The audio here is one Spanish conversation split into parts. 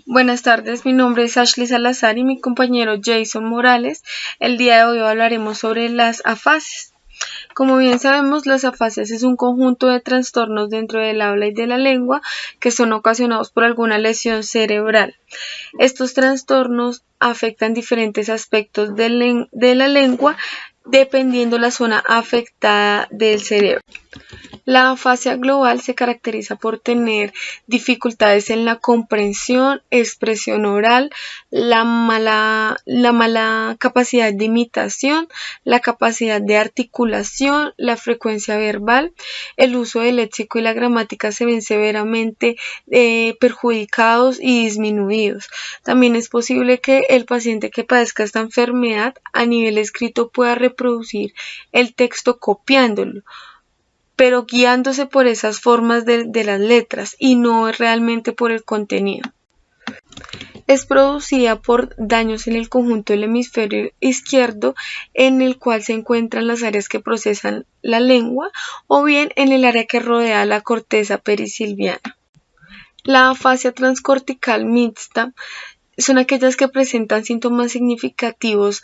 Buenas tardes, mi nombre es Ashley Salazar y mi compañero Jason Morales. El día de hoy hablaremos sobre las afasias. Como bien sabemos, las afasias es un conjunto de trastornos dentro del habla y de la lengua que son ocasionados por alguna lesión cerebral. Estos trastornos afectan diferentes aspectos de la lengua dependiendo la zona afectada del cerebro. La afasia global se caracteriza por tener dificultades en la comprensión, expresión oral, la mala capacidad de imitación, la capacidad de articulación, la frecuencia verbal, el uso del léxico y la gramática se ven severamente perjudicados y disminuidos. También es posible que el paciente que padezca esta enfermedad a nivel escrito pueda reproducir el texto copiándolo, pero guiándose por esas formas de las letras y no realmente por el contenido. Es producida por daños en el conjunto del hemisferio izquierdo, en el cual se encuentran las áreas que procesan la lengua, o bien en el área que rodea la corteza perisilviana. La afasia transcortical mixta son aquellas que presentan síntomas significativos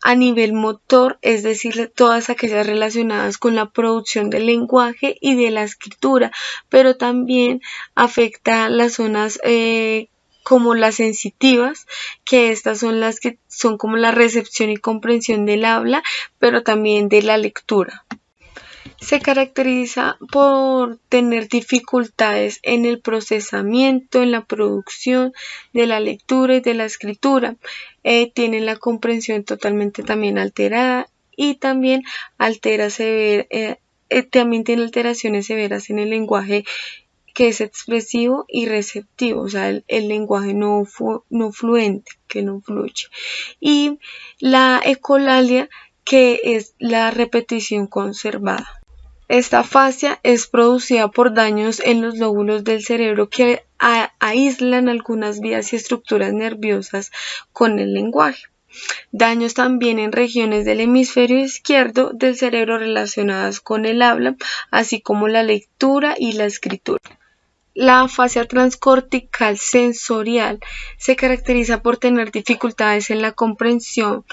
a nivel motor, es decir, todas aquellas relacionadas con la producción del lenguaje y de la escritura, pero también afecta las zonas como las sensitivas, que estas son las que son como la recepción y comprensión del habla, pero también de la lectura. Se caracteriza por tener dificultades en el procesamiento, en la producción de la lectura y de la escritura. Tienen la comprensión totalmente también alterada y también también tiene alteraciones severas en el lenguaje que es expresivo y receptivo, o sea, el lenguaje no fluente, que no fluye. Y la ecolalia, que es la repetición conservada. Esta afasia es producida por daños en los lóbulos del cerebro que aíslan algunas vías y estructuras nerviosas con el lenguaje. Daños también en regiones del hemisferio izquierdo del cerebro relacionadas con el habla, así como la lectura y la escritura. La afasia transcortical sensorial se caracteriza por tener dificultades en la comprensión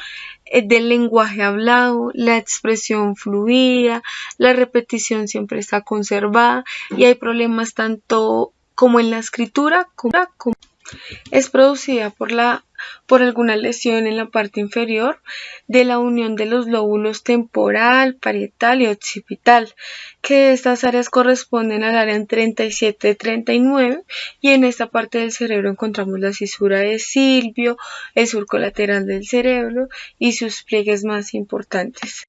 del lenguaje hablado, la expresión fluida, la repetición siempre está conservada y hay problemas tanto como en la escritura como es producida por alguna lesión en la parte inferior de la unión de los lóbulos temporal, parietal y occipital, que estas áreas corresponden al área 37-39 y en esta parte del cerebro encontramos la cisura de Silvio, el surco lateral del cerebro y sus pliegues más importantes.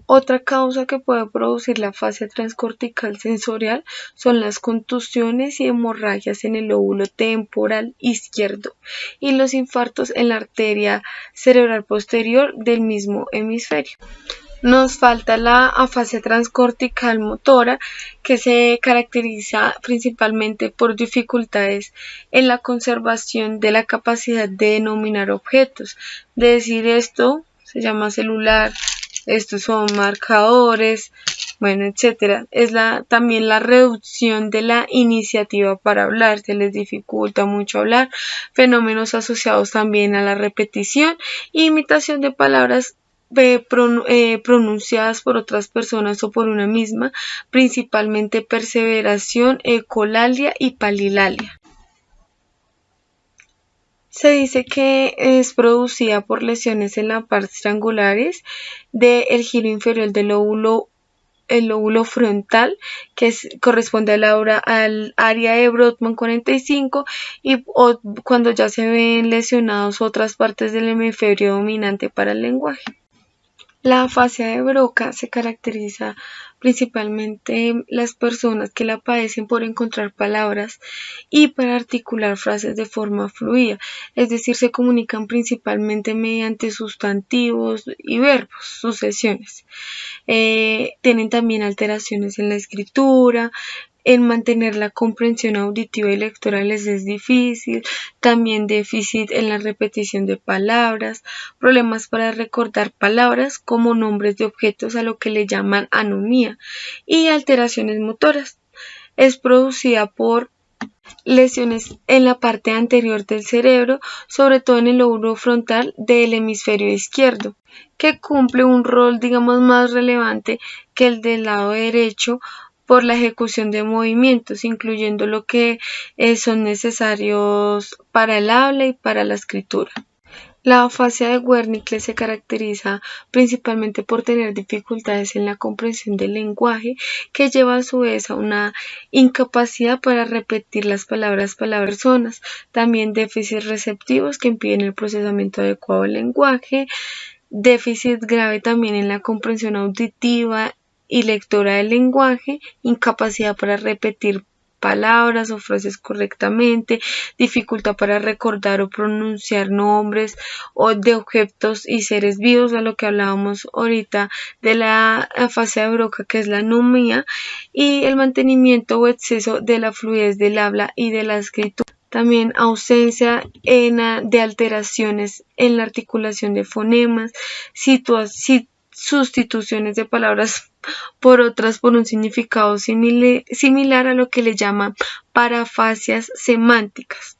Otra causa que puede producir la afasia transcortical sensorial son las contusiones y hemorragias en el lóbulo temporal izquierdo y los infartos en la arteria cerebral posterior del mismo hemisferio. Nos falta la afasia transcortical motora, que se caracteriza principalmente por dificultades en la conservación de la capacidad de denominar objetos. De decir esto, se llama celular. Estos son marcadores, bueno, etcétera. Es también la reducción de la iniciativa para hablar, se les dificulta mucho hablar, fenómenos asociados también a la repetición e imitación de palabras pronunciadas por otras personas o por una misma, principalmente perseveración, ecolalia y palilalia. Se dice que es producida por lesiones en las partes triangulares del giro inferior del el lóbulo frontal, que corresponde al área de Brodmann 45, o cuando ya se ven lesionados otras partes del hemisferio dominante para el lenguaje. La afasia de Broca se caracteriza principalmente en las personas que la padecen por encontrar palabras y para articular frases de forma fluida, es decir, se comunican principalmente mediante sustantivos y verbos, sucesiones. Tienen también alteraciones en la escritura, en mantener la comprensión auditiva y lectora les es difícil, también déficit en la repetición de palabras, problemas para recordar palabras como nombres de objetos a lo que le llaman anomía y alteraciones motoras. Es producida por lesiones en la parte anterior del cerebro, sobre todo en el lóbulo frontal del hemisferio izquierdo, que cumple un rol, digamos, más relevante que el del lado derecho por la ejecución de movimientos, incluyendo lo que son necesarios para el habla y para la escritura. La afasia de Wernicke se caracteriza principalmente por tener dificultades en la comprensión del lenguaje, que lleva a su vez a una incapacidad para repetir las palabras personas, también déficits receptivos que impiden el procesamiento adecuado del lenguaje, déficit grave también en la comprensión auditiva y lectora del lenguaje, incapacidad para repetir palabras o frases correctamente, dificultad para recordar o pronunciar nombres o de objetos y seres vivos, a lo que hablábamos ahorita de la afasia de Broca, que es la anomía, y el mantenimiento o exceso de la fluidez del habla y de la escritura. También ausencia de alteraciones en la articulación de fonemas, sustituciones de palabras por otras por un significado similar a lo que le llaman parafasias semánticas,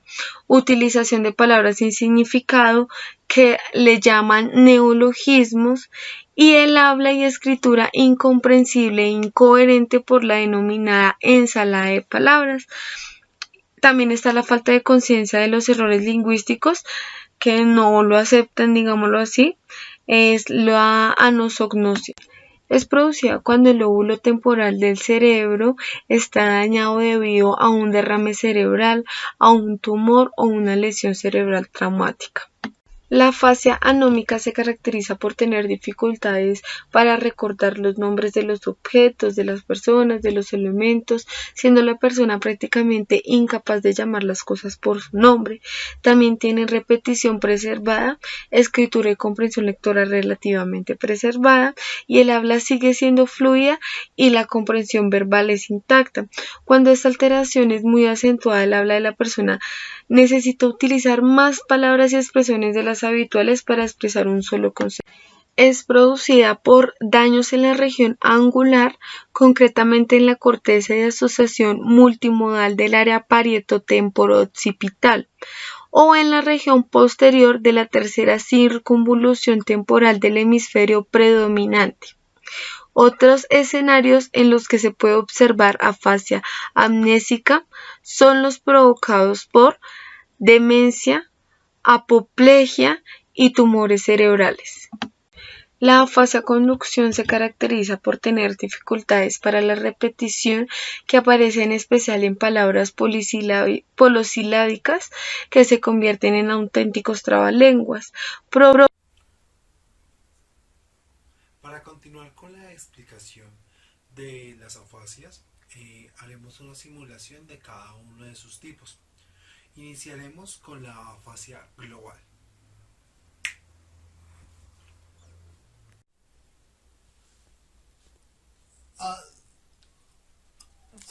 utilización de palabras sin significado que le llaman neologismos, y el habla y escritura incomprensible e incoherente por la denominada ensalada de palabras. También está la falta de conciencia de los errores lingüísticos, que no lo aceptan, digámoslo así, es la anosognosia. Es producida cuando el lóbulo temporal del cerebro está dañado debido a un derrame cerebral, a un tumor o una lesión cerebral traumática. La afasia anómica se caracteriza por tener dificultades para recordar los nombres de los objetos, de las personas, de los elementos, siendo la persona prácticamente incapaz de llamar las cosas por su nombre. También tiene repetición preservada, escritura y comprensión lectora relativamente preservada, y el habla sigue siendo fluida y la comprensión verbal es intacta. Cuando esta alteración es muy acentuada, el habla de la persona necesita utilizar más palabras y expresiones de las habituales para expresar un solo concepto. Es producida por daños en la región angular, concretamente en la corteza de asociación multimodal del área parieto-temporo-occipital, o en la región posterior de la tercera circunvolución temporal del hemisferio predominante. Otros escenarios en los que se puede observar afasia amnésica son los provocados por demencia, apoplejía y tumores cerebrales. La afasia conducción se caracteriza por tener dificultades para la repetición, que aparece en especial en palabras polosilábicas que se convierten en auténticos trabalenguas. Para continuar con la explicación de las afasias, haremos una simulación de cada uno de sus tipos. Iniciaremos con la afasia global.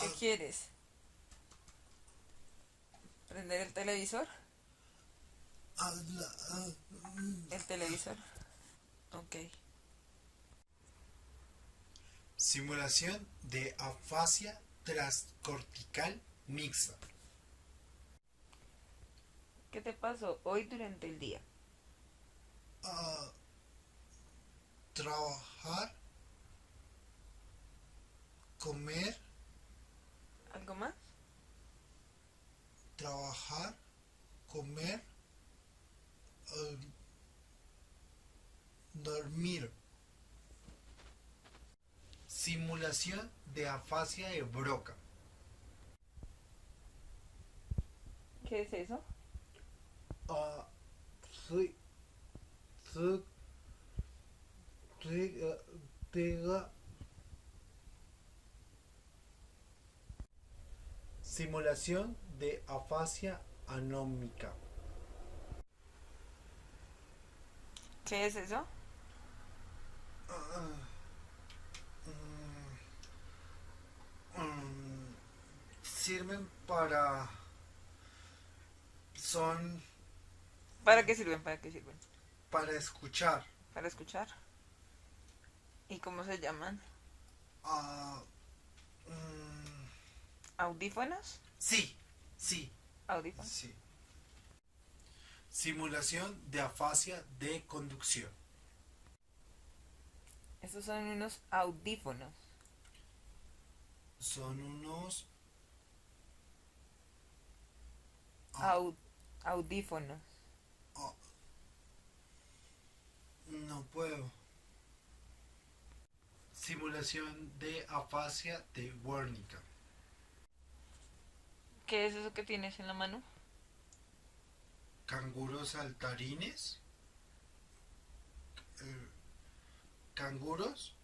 ¿Qué quieres? ¿Prender el televisor? ¿El televisor? Ok. Simulación de afasia transcortical mixta. ¿Qué te pasó hoy durante el día? Trabajar, comer, ¿Algo más? trabajar, comer, dormir. Simulación de afasia de Broca. ¿Qué es eso? Soy Simulación de afasia anómica. ¿Qué es eso? Sirven para... Son ¿Para qué sirven? ¿Para qué sirven? para escuchar. ¿Para escuchar? ¿Y cómo se llaman? Ah, mm, ¿Audífonos? sí, Sí, Audífonos. sí. Simulación de afasia de conducción. Estos son unos audífonos. Son unos... Au- audífonos. oh, no puedo. Simulación de afasia de Wernicke. ¿Qué es eso que tienes en la mano? Canguros saltarines. Canguros